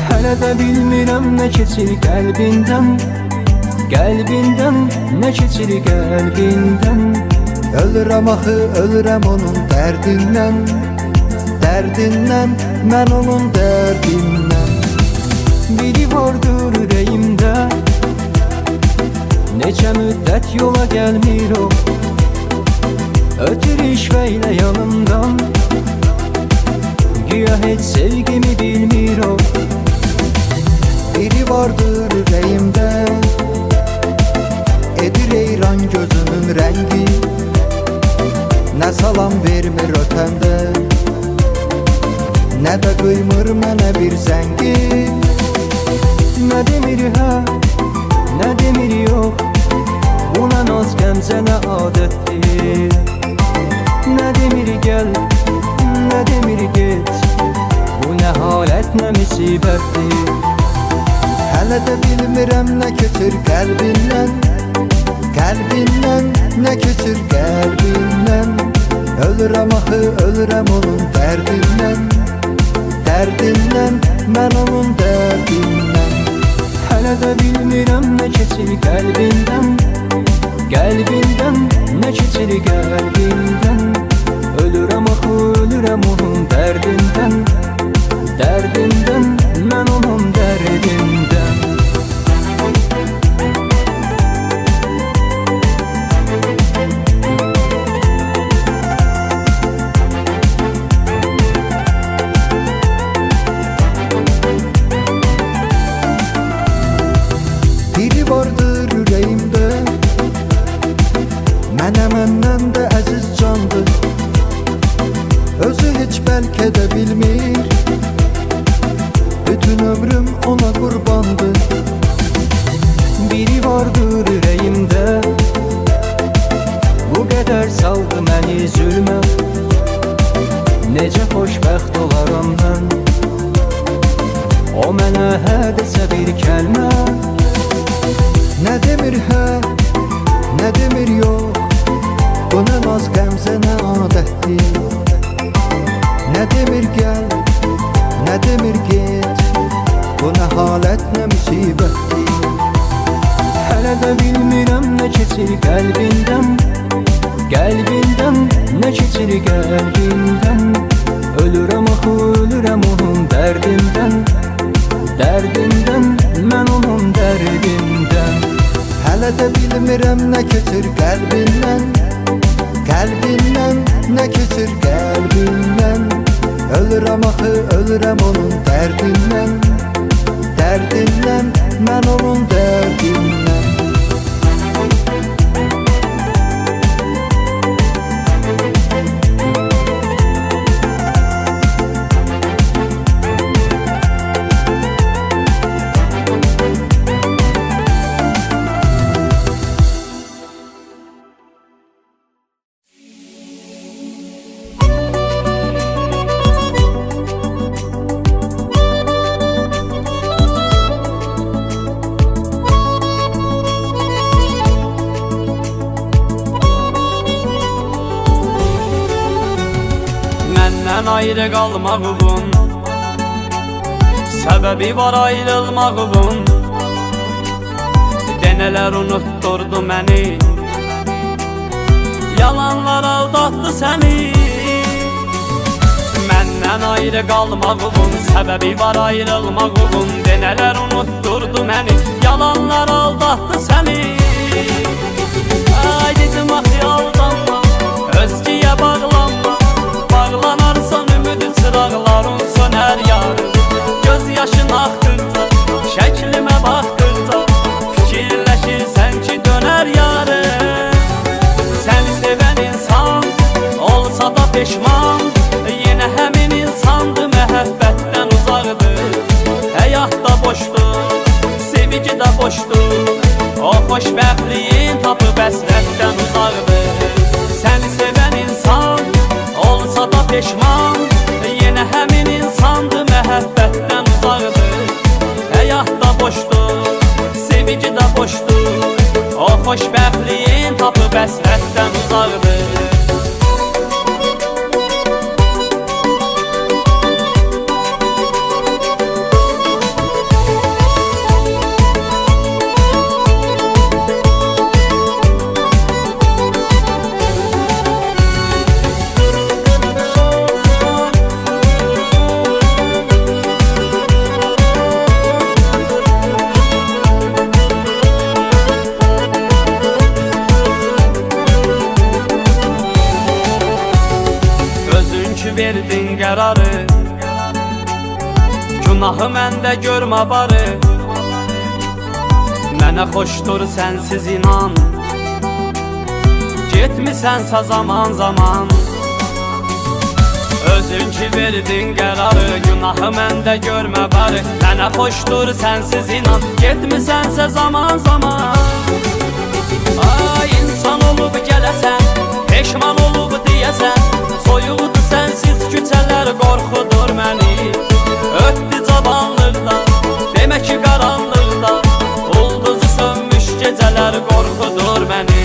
Hələ də bilmirəm nə keçir qəlbindən, qəlbindən nə keçir qəlbindən. Ölürəm axı, ölürəm onun dərdindən, dərdindən, mən onun dərdindən. Biri vardır ürəyimdə, neçə müddət yola gəlmir o, ötür işvəylə yanımdan, güya heç sevgimi bilmir o. Biri vardır ürəyimdə, edir eyran gözünün rəngi, nə salam vermir ötəndə, nə də qıymır mənə bir zəngi. Nə demir hə, nə demir yox, buna naz qəmzənə adətdir. Nə demir gəl, nə demir get, bu nə halət, nə müsibətdir. Hələ də bilmirəm nə keçir qəlbindən, qəlbindən, nə keçir qəlbindən. Ölürəm axı, ölürəm onun dərdindən, dərdindən, mən onun dərdindən. Hələ də bilmirəm nə keçir qəlbindən, qəlbindən, nə keçir qəlbindən. Ölürəm axı, ölürəm onun dərdindən, dərdindən, mən onun dərdindən. Biri vardır ürəyimdə, mənə məndən də əziz candır, özü heç bəlkə də bilmir, bütün ömrüm ona qurbandır. Biri vardır ürəyimdə, bu qədər saldı məni zülmə, necə xoşbəxt olaram mən, o mənə hə desə bir kəlmə. Nə demir hə, nə demir yox, bu nə naz qəmzə nə adətdir. Nə demir gəl, nə demir get, bu nə halət, nə müsibətdir. Hələ də bilmirəm nə keçir qəlbindən, qəlbindən, nə keçir qəlbindən. Ölürəm axı, ölürəm onun dərdindən, dərdindən, mən onun dərdindən. Hələ də bilmirəm nə keçir qəlbindən, qəlbindən, nə keçir qəlbindən. Ölürəm axı, ölürəm onun dərdindən, dərdindən, mən onun dərdindən. Məndən ayrı qalmağımın səbəbi var ayrılmağımın. Denələr unutturdu məni, yalanlar aldatdı səni. Məndən ayrı qalmağımın səbəbi var ayrılmağımın. Denələr unutturdu məni, yalanlar aldatdı səni. Ay dedim axı aldanma, özgəyə bağlanma, bağlanarsan ümid çıraqların sönər yarın. Göz yaşın axdıqca, şəklimə baxdıqca, fikirləşirsən ki dönər yarın. Səni sevən insan olsa da peşman, yenə həmin insandı, məhəbbətdən uzaqdır. Həyat da boşdur, sevgi də boşdur, o xoşbəxtliyin tapıb əsrətdən uzaqdır. Səni sevən insan olsa da peşman, yenə həmin insandı, məhəbbətdən uzaqdır. Həyat da boşdur, sevgi də boşdur, o xoşbəxtliyin tapıb əsrətdən uzaqdır. verdin qərarı. Günahı məndə görmə barı. Mənə xoşdur sənsiz inan, getmisənsə zaman zaman. Özün ki verdin qərarı, günahı məndə görmə barı. Mənə xoşdur sənsiz inan, getmisənsə zaman zaman. Ay insan olub gələsən, peşman olub deyəsən, soyuqdur sənsiz küçələr qorxudur məni. Ötdü cavanlıqda, demə ki qaranlıqda, ulduzu sönmüş gecələr qorxudur məni.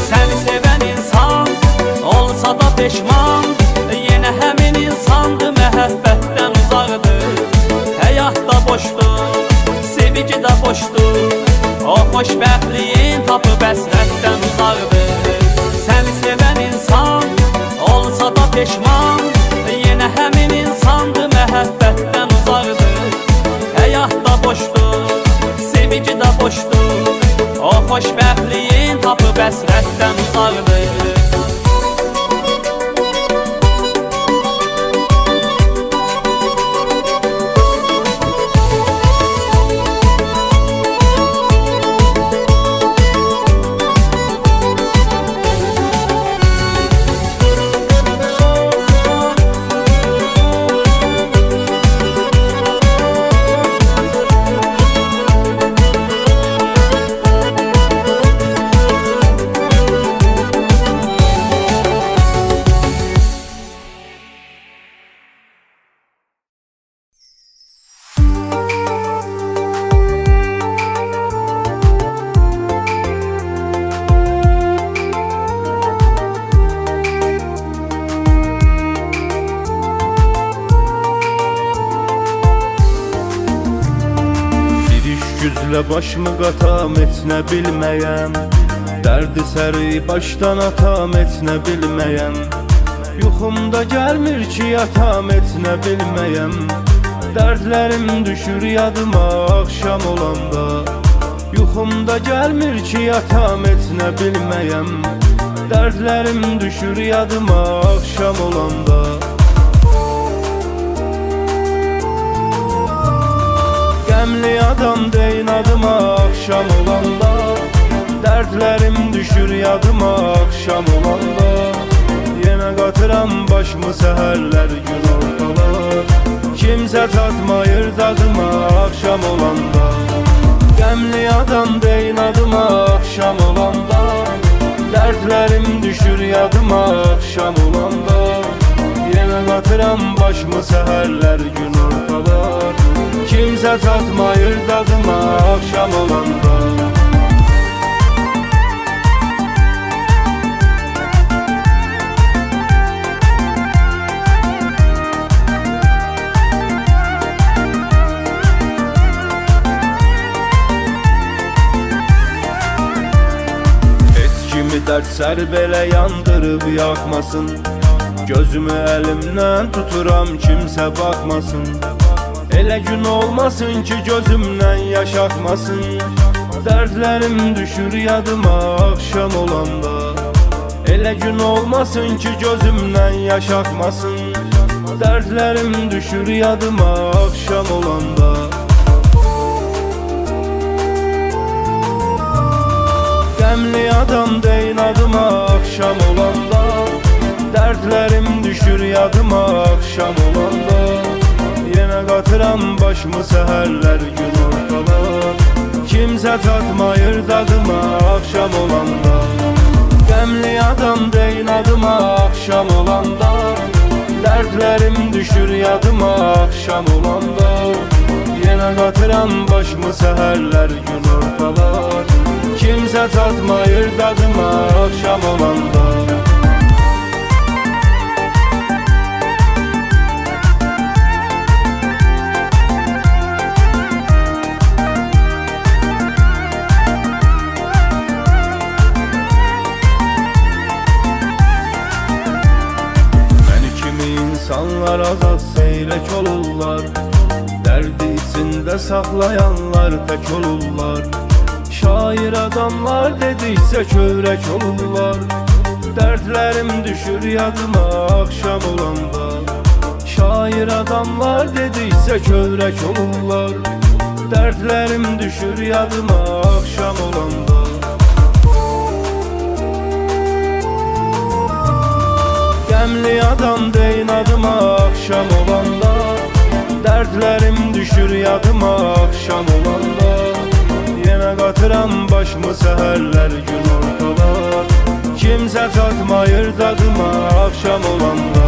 Səni sevən insan olsa da peşman, yenə həmin insandır, məhəbbətdən uzaqdır. Həyat da boşdur, sevgi də boşdur, o xoşbəxtliyin tapıb əsrətdən uzaqdır. Səni sevən insan olsa da peşman, yenə həmin insandır, məhəbbətdən uzaqdır. Həyat da boşdur, sevgi də boşdur, o xoşbəxtliyin tapıb əsrətdən uzaqdır. Güzlə başımı qatam etnə bilməyəm, dərdi səri başdan atam etnə bilməyəm. Yuxumda gəlmir ki yatam etnə bilməyəm, dərdlərim düşür yadıma axşam olanda. Yuxumda gəlmir ki yatam etnə bilməyəm, dərdlərim düşür yadıma axşam olanda. Qəmli adam deyin adıma axşam olanda, dərdlərim düşür yadıma axşam olanda. Yenə qatıram başımı səhərlər gün ortalar, kimsə tatmayır dadıma axşam olanda. Qəmli adam deyin adıma axşam olanda, dərdlərim düşür yadıma axşam olanda. Yenə qatıram başımı səhərlər gün ortalar, kimsə tatmayır dadıma axşam olanda. Heç kimi dərd sər belə yandırıb yaxmasın, gözümü əlimdən tuturam kimsə baxmasın. Elə gün olmasın ki gözümdən yaş axmasın, dərdlərim düşür yadıma axşam olanda. Elə gün olmasın ki gözümdən yaş axmasın, dərdlərim düşür yadıma axşam olanda. Qəmli adam deyin adıma axşam olanda, dərdlərim düşür yadıma axşam olanda. Yenə qatıram başımı səhərlər gün ortalar, kimsə tatmayır dadıma axşam olanda. Qəmli adam deyin adıma axşam olanda, dərdlərim düşür yadıma axşam olanda. Yenə qatıram başımı səhərlər gün ortalar, kimsə tatmayır dadıma axşam olanda. İnsanlar azad seyrek olurlar, dərdi içində saxlayanlar tək olurlar. Şair adamlar dedikcə kövrək olurlar, Dertlerim düşür yadıma akşam olanda. Şair adamlar dediyse çörek olurlar. Dertlerim düşür yadıma akşam olanda. Gemli adam deyin adıma akşam olanda. Dertlerim düşür yadıma akşam olanda. Yine qatıram başımı seherler gün ortalar. Kimse tatmayır dadıma akşam olanda.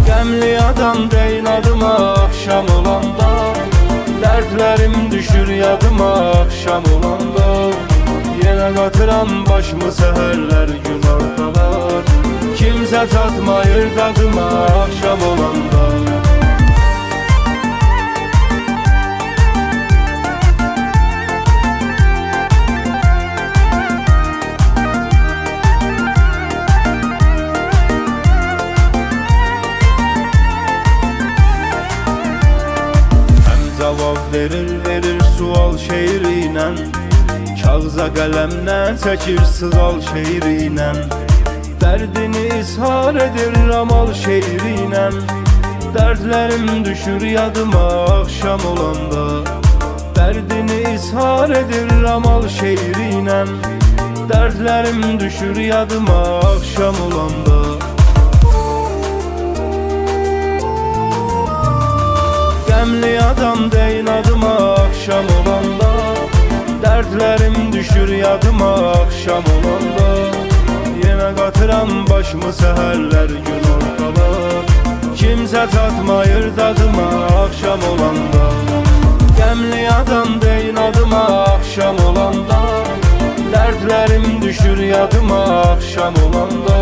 Gemli adam deyin adıma akşam olanda. Dertlerim düşür yadıma akşam olanda. Yine qatıram başımı seherler gün ortalar. Kimse tatmayır dadıma akşam olanda. Cavab verir sual şeiriyle. Kağıza qalemlə çəkir sığal şeiriyle. Dərdini ishar edir ramal şeiriyle. Dərdlərim düşür yadıma akşam olanda. Dərdini ishar edir ramal şeiriyle. Dərdlərim düşür yadıma akşam olanda. Gemli adam deyin adıma akşam olanda. Dertlerim düşür yadıma akşam olanda. Yine qatıram başımı seherler gün ortalar. Kimse tatmayır dadıma akşam olanda. Gemli adam deyin adıma akşam olanda. Dertlerim düşür yadıma akşam olanda.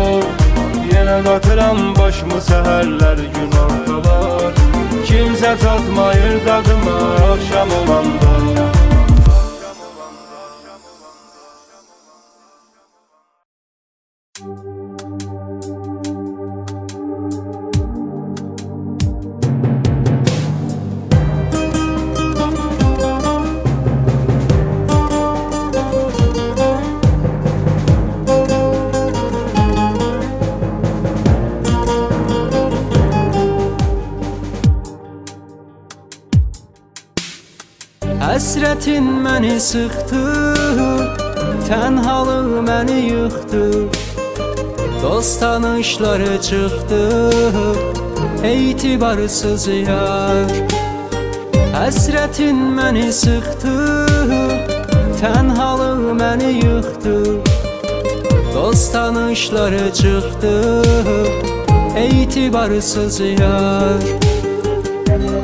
Yine qatıram başımı seherler gün ortalar. Kimse tatmayır dadıma akşam olanda. Həsrətin məni sıxdı, tənhalıq məni yıxdı. Dost tanışları çıxdı, etibarsız yar. Həsrətin məni sıxdı, tənhalıq məni yıxdı. Dost tanışları çıxdı, etibarsız yar.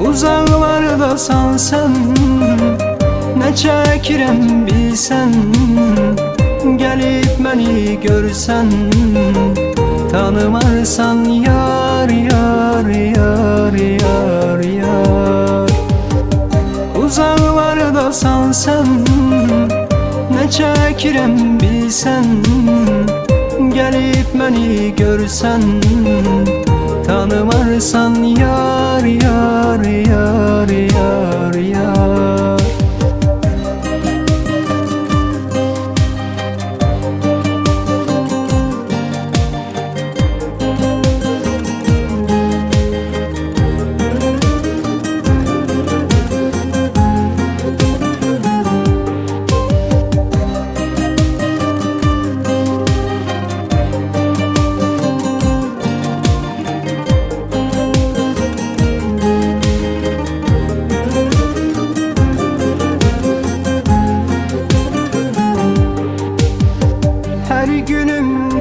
Uzaqlardasan sən, nə çəkirəm bilsən. Gəlib məni görsən, tanımarsan yar, yar, yar, yar, yar. Uzaqlardasan sən, nə çəkirəm bilsən. Gəlib məni görsən, tanımarsan yar, yar, yar, yar, yar.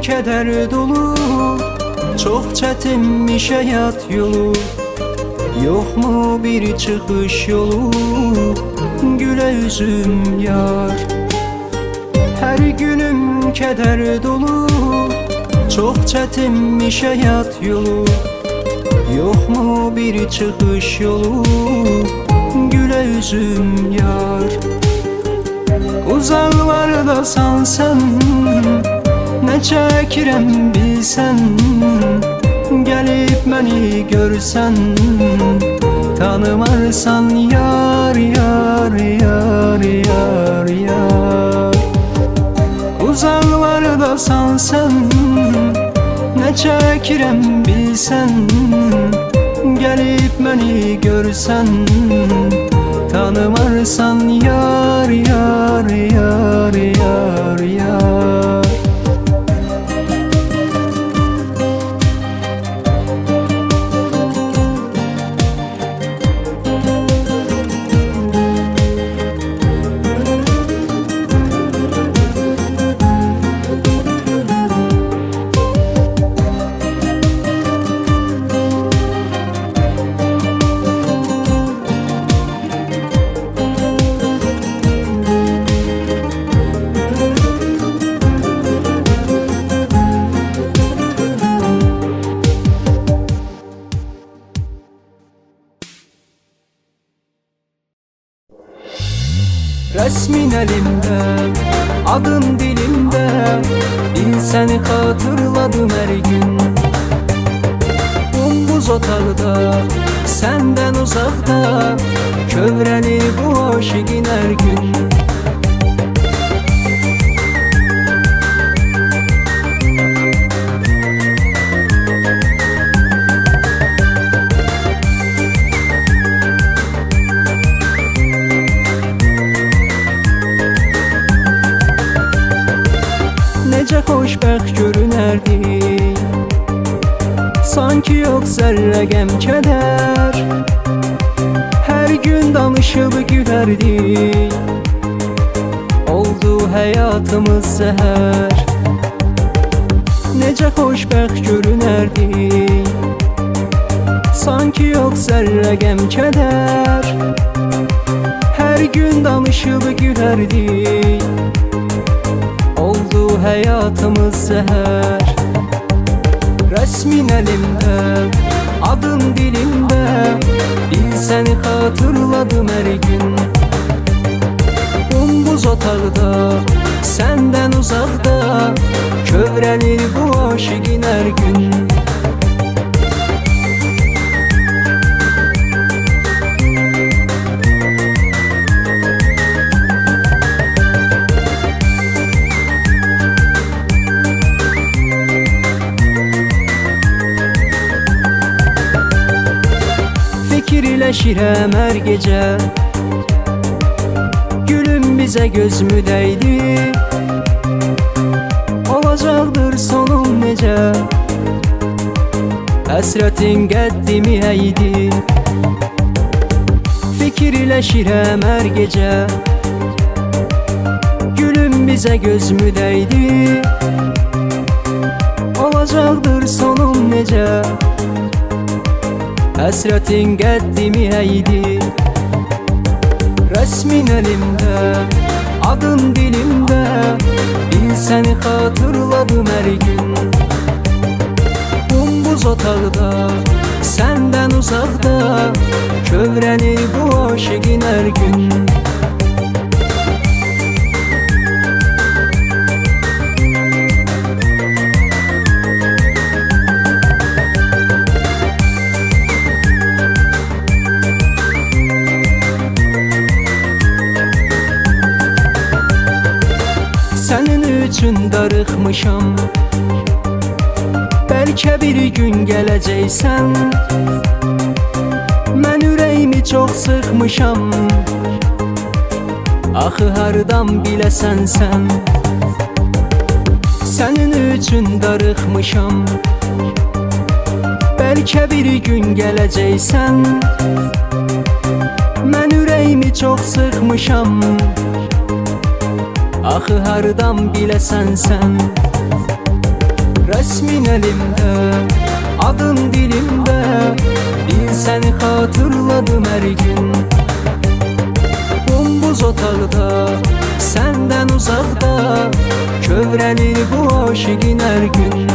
Kədər dolu, çox çətinmiş həyat yolu. Yoxmu bir çıxış yolu, gülə üzüm yar. Hər günüm kədər dolu, çox çətinmiş həyat yolu. Yoxmu bir çıxış yolu, gülə üzüm yar. Uzaqlardasan sən, nə çəkirəm bilsən. Gəlib məni görsən, tanımarsan yar, yar, yar, yar, yar. Uzaqlardasan sən, nə çəkirəm bilsən. Gəlib məni görsən, tanımarsan yar, yar, yar, yar, yar. Resmin elimde, adın dilimde, bil seni hatırladım her gün. Bombuz otaqda, senden uzakta, kövrənir bu aşıqın her gün. Necə xoşbəxt görünərdi, sanki yox zərrə qəm kədər. Hər gün danışıb gülərdik, oldu həyatımız zəhər. Necə xoşbəxt görünərdi, sanki yox zərrə qəm kədər. Hər gün danışıb gülərdik, oldu həyatımız zəhər. Resmin elimdə, adın dilimdə, bil səni hatırladım hər gün. Bombuz otaqda, səndən uzaqda, kövrənir bu aşıqın hər gün. Fikirləşirəm hər gecə, gülüm bizə gözümü dəydi. Olacaqdır sonum necə, həsrətin qəddimi əydi. Fikirləşirəm hər gecə, gülüm bizə gözümü dəydi. Olacaqdır sonum necə, həsrətin qəddimi əydi. Resmin elimdə, adın dilimdə, bil səni hatırladım hər gün. Bombuz otaqda, səndən uzaqda, kövrənir bu aşıqın hər gün. Sənin üçün darıxmışam, bəlkə bir gün gələcəksən. Mən ürəyimi çox sıxmışam, axı hardan biləsən sən. Sənin üçün darıxmışam, bəlkə bir gün gələcəksən. Mən ürəyimi çox sıxmışam, axı hardan biləsən sən. Resmin elimdə, adın dilimdə, bil səni hatırladım hər gün. Bombuz otaqda, səndən uzaqda, kövrənir bu aşıqın hər gün.